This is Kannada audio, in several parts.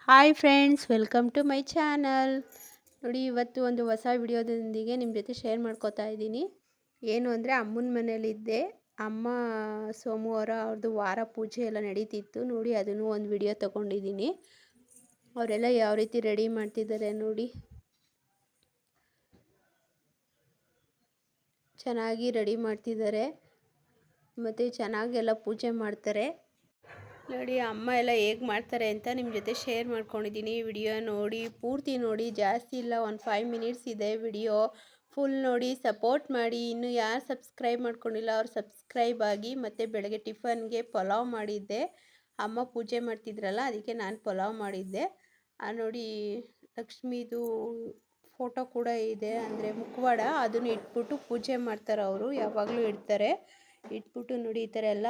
Hi friends, welcome to my channel. ನೋಡಿ, ಇವತ್ತು ಒಂದು ಹೊಸ ವಿಡಿಯೋದೊಂದಿಗೆ ನಿಮ್ಮ ಜೊತೆ ಶೇರ್ ಮಾಡ್ಕೋತಾ ಇದ್ದೀನಿ. ಏನು ಅಂದರೆ, ಅಮ್ಮನ ಮನೇಲಿದ್ದೆ. ಅಮ್ಮ ಸೋಮವಾರ ಅವ್ರದ್ದು ವಾರ ಪೂಜೆ ಎಲ್ಲ ನಡೀತಿತ್ತು. ನೋಡಿ, ಅದನ್ನು ಒಂದು ವಿಡಿಯೋ ತೊಗೊಂಡಿದ್ದೀನಿ. ಅವರೆಲ್ಲ ಯಾವ ರೀತಿ ರೆಡಿ ಮಾಡ್ತಿದ್ದಾರೆ ನೋಡಿ. ಚೆನ್ನಾಗಿ ರೆಡಿ ಮಾಡ್ತಿದ್ದಾರೆ ಮತ್ತು ಚೆನ್ನಾಗೆಲ್ಲ ಪೂಜೆ ಮಾಡ್ತಾರೆ. ನೋಡಿ, ಅಮ್ಮ ಎಲ್ಲ ಹೇಗೆ ಮಾಡ್ತಾರೆ ಅಂತ ನಿಮ್ಮ ಜೊತೆ ಶೇರ್ ಮಾಡ್ಕೊಂಡಿದ್ದೀನಿ. ವಿಡಿಯೋ ನೋಡಿ, ಪೂರ್ತಿ ನೋಡಿ, ಜಾಸ್ತಿ ಇಲ್ಲ, ಒಂದು 5 ಮಿನಿಟ್ಸ್ ಇದೆ ವಿಡಿಯೋ. ಫುಲ್ ನೋಡಿ, ಸಪೋರ್ಟ್ ಮಾಡಿ. ಇನ್ನು ಯಾರು ಸಬ್ಸ್ಕ್ರೈಬ್ ಮಾಡ್ಕೊಂಡಿಲ್ಲ ಅವ್ರು ಸಬ್ಸ್ಕ್ರೈಬ್ ಆಗಿ. ಮತ್ತು ಬೆಳಗ್ಗೆ ಟಿಫನ್ಗೆ ಪಲಾವ್ ಮಾಡಿದ್ದೆ. ಅಮ್ಮ ಪೂಜೆ ಮಾಡ್ತಿದ್ರಲ್ಲ, ಅದಕ್ಕೆ ನಾನು ಪಲಾವ್ ಮಾಡಿದ್ದೆ. ನೋಡಿ, ಲಕ್ಷ್ಮೀದು ಫೋಟೋ ಕೂಡ ಇದೆ, ಅಂದರೆ ಮುಖವಾಡ. ಅದನ್ನು ಇಟ್ಬಿಟ್ಟು ಪೂಜೆ ಮಾಡ್ತಾರೆ ಅವರು, ಯಾವಾಗಲೂ ಇಡ್ತಾರೆ. ಇಟ್ಬಿಟ್ಟು ನೋಡಿ, ಈ ಥರ ಎಲ್ಲ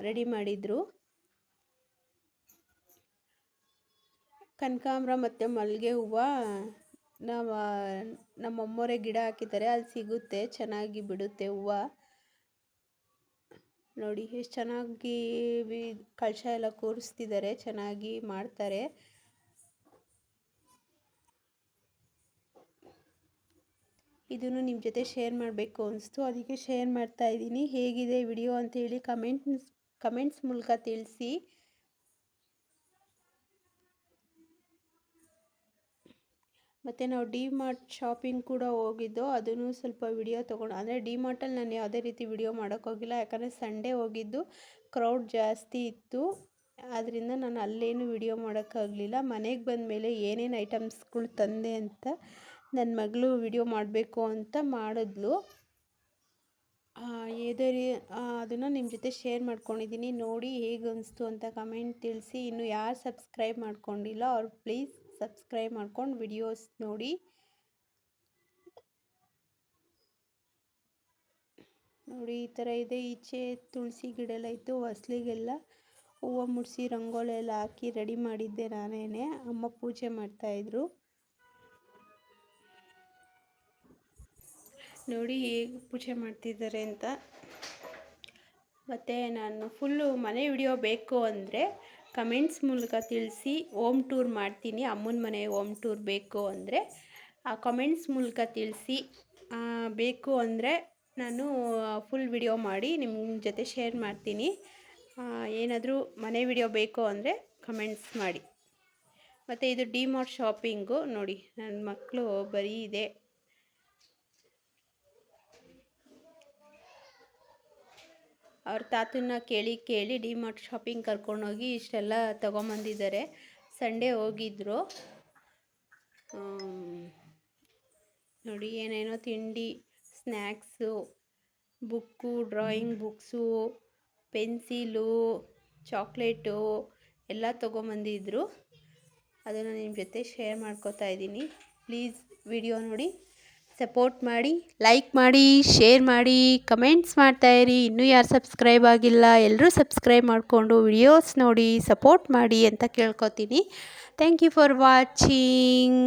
ರೆಡಿ ಮಾಡಿದರು. ಕನಕಾಂಬರ ಮತ್ತು ಮಲ್ಲಿಗೆ ಹೂವು ನಮ್ಮಮ್ಮೋರೇ ಗಿಡ ಹಾಕಿದ್ದಾರೆ, ಅಲ್ಲಿ ಸಿಗುತ್ತೆ, ಚೆನ್ನಾಗಿ ಬಿಡುತ್ತೆ ಹೂವು. ನೋಡಿ ಎಷ್ಟು ಚೆನ್ನಾಗಿ ಕಳಶ ಎಲ್ಲ ಕೂರಿಸ್ತಿದ್ದಾರೆ, ಚೆನ್ನಾಗಿ ಮಾಡ್ತಾರೆ. ಇದನ್ನು ನಿಮ್ಮ ಜೊತೆ ಶೇರ್ ಮಾಡಬೇಕು ಅನಿಸ್ತು, ಅದಕ್ಕೆ ಶೇರ್ ಮಾಡ್ತಾ ಇದ್ದೀನಿ. ಹೇಗಿದೆ ವಿಡಿಯೋ ಅಂತೇಳಿ ಕಮೆಂಟ್ಸ್ ಮೂಲಕ ತಿಳಿಸಿ. ಮತ್ತು ನಾವು ಡಿ ಮಾರ್ಟ್ ಶಾಪಿಂಗ್ ಕೂಡ ಹೋಗಿದ್ದು, ಅದನ್ನು ಸ್ವಲ್ಪ ವಿಡಿಯೋ ತೊಗೊಂಡು, ಅಂದರೆ ಡಿ ಮಾರ್ಟಲ್ಲಿ ನಾನು ಯಾವುದೇ ರೀತಿ ವಿಡಿಯೋ ಮಾಡೋಕ್ಕೋಗಿಲ್ಲ, ಯಾಕಂದರೆ ಸಂಡೇ ಹೋಗಿದ್ದು, ಕ್ರೌಡ್ ಜಾಸ್ತಿ ಇತ್ತು. ಆದ್ದರಿಂದ ನಾನು ಅಲ್ಲೇನು ವಿಡಿಯೋ ಮಾಡೋಕ್ಕಾಗಲಿಲ್ಲ. ಮನೆಗೆ ಬಂದ ಮೇಲೆ ಏನೇನು ಐಟಮ್ಸ್ಗಳು ತಂದೆ ಅಂತ ನನ್ನ ಮಗಳು ವಿಡಿಯೋ ಮಾಡಬೇಕು ಅಂತ ಮಾಡಿದ್ಲು. ಅದನ್ನು ನಿಮ್ಮ ಜೊತೆ ಶೇರ್ ಮಾಡ್ಕೊಂಡಿದ್ದೀನಿ. ನೋಡಿ ಹೇಗೆ ಅನಿಸ್ತು ಅಂತ ಕಮೆಂಟ್ ತಿಳಿಸಿ. ಇನ್ನು ಯಾರು ಸಬ್ಸ್ಕ್ರೈಬ್ ಮಾಡ್ಕೊಂಡಿಲ್ಲ ಅವ್ರು ಪ್ಲೀಸ್ ಸಬ್ಸ್ಕ್ರೈಬ್ ಮಾಡ್ಕೊಂಡು ವಿಡಿಯೋಸ್ ನೋಡಿ. ನೋಡಿ, ಈ ಥರ ಇದೆ. ಈಚೆ ತುಳಸಿ ಗಿಡ ಎಲ್ಲ ಇತ್ತು, ಹೊಸ್ಲಿಗೆಲ್ಲ ಹೂವು ಮುಡಿಸಿ ರಂಗೋಲಿ ಎಲ್ಲ ಹಾಕಿ ರೆಡಿ ಮಾಡಿದ್ದೆ ನಾನೇನೆ. ಅಮ್ಮ ಪೂಜೆ ಮಾಡ್ತಾಯಿದ್ರು. ನೋಡಿ ಹೇಗೆ ಪೂಜೆ ಮಾಡ್ತಿದ್ದಾರೆ ಅಂತ. ಮತ್ತು ನಾನು ಫುಲ್ಲು ಮನೆ ವಿಡಿಯೋ ಬೇಕು ಅಂದರೆ ಕಮೆಂಟ್ಸ್ ಮೂಲಕ ತಿಳಿಸಿ. ಹೋಮ್ ಟೂರ್ ಮಾಡ್ತೀನಿ, ಅಮ್ಮನ ಮನೆ ಹೋಮ್ ಟೂರ್ ಬೇಕು ಅಂದರೆ ಆ ಕಮೆಂಟ್ಸ್ ಮೂಲಕ ತಿಳಿಸಿ. ಬೇಕು ಅಂದರೆ ನಾನು ಫುಲ್ ವಿಡಿಯೋ ಮಾಡಿ ನಿಮ್ಮ ಜೊತೆ ಶೇರ್ ಮಾಡ್ತೀನಿ. ಏನಾದರೂ ಮನೆ ವಿಡಿಯೋ ಬೇಕು ಅಂದರೆ ಕಮೆಂಟ್ಸ್ ಮಾಡಿ. ಮತ್ತು ಇದು ಡಿ ಮಾರ್ಟ್ ಶಾಪಿಂಗು. ನೋಡಿ, ನನ್ನ ಮಕ್ಕಳು ಬರೀ ಇದೆ. ಅವ್ರ ತಾತನ್ನ ಕೇಳಿ ಡಿ ಮಾರ್ಟ್ ಶಾಪಿಂಗ್ ಕರ್ಕೊಂಡೋಗಿ ಇಷ್ಟೆಲ್ಲ ತೊಗೊಂಬಂದಿದ್ದಾರೆ. ಸಂಡೇ ಹೋಗಿದ್ರು. ನೋಡಿ, ಏನೇನೋ ತಿಂಡಿ, snacks, book, drawing books, pencil, chocolate ಎಲ್ಲ ತೊಗೊಂಬಂದಿದ್ರು. ಅದನ್ನು ನಿಮ್ಮ ಜೊತೆ ಶೇರ್ ಮಾಡ್ಕೋತಾ ಇದ್ದೀನಿ. ಪ್ಲೀಸ್ ವಿಡಿಯೋ ನೋಡಿ, ಸಪೋರ್ಟ್ ಮಾಡಿ, ಲೈಕ್ ಮಾಡಿ, ಶೇರ್ ಮಾಡಿ, ಕಮೆಂಟ್ಸ್ ಮಾಡ್ತಾಯಿರಿ. ಇನ್ನೂ ಯಾರು ಸಬ್ಸ್ಕ್ರೈಬ್ ಆಗಿಲ್ಲ ಎಲ್ಲರೂ ಸಬ್ಸ್ಕ್ರೈಬ್ ಮಾಡಿಕೊಂಡು ವಿಡಿಯೋಸ್ ನೋಡಿ ಸಪೋರ್ಟ್ ಮಾಡಿ ಅಂತ ಕೇಳ್ಕೊತೀನಿ. Thank you for watching.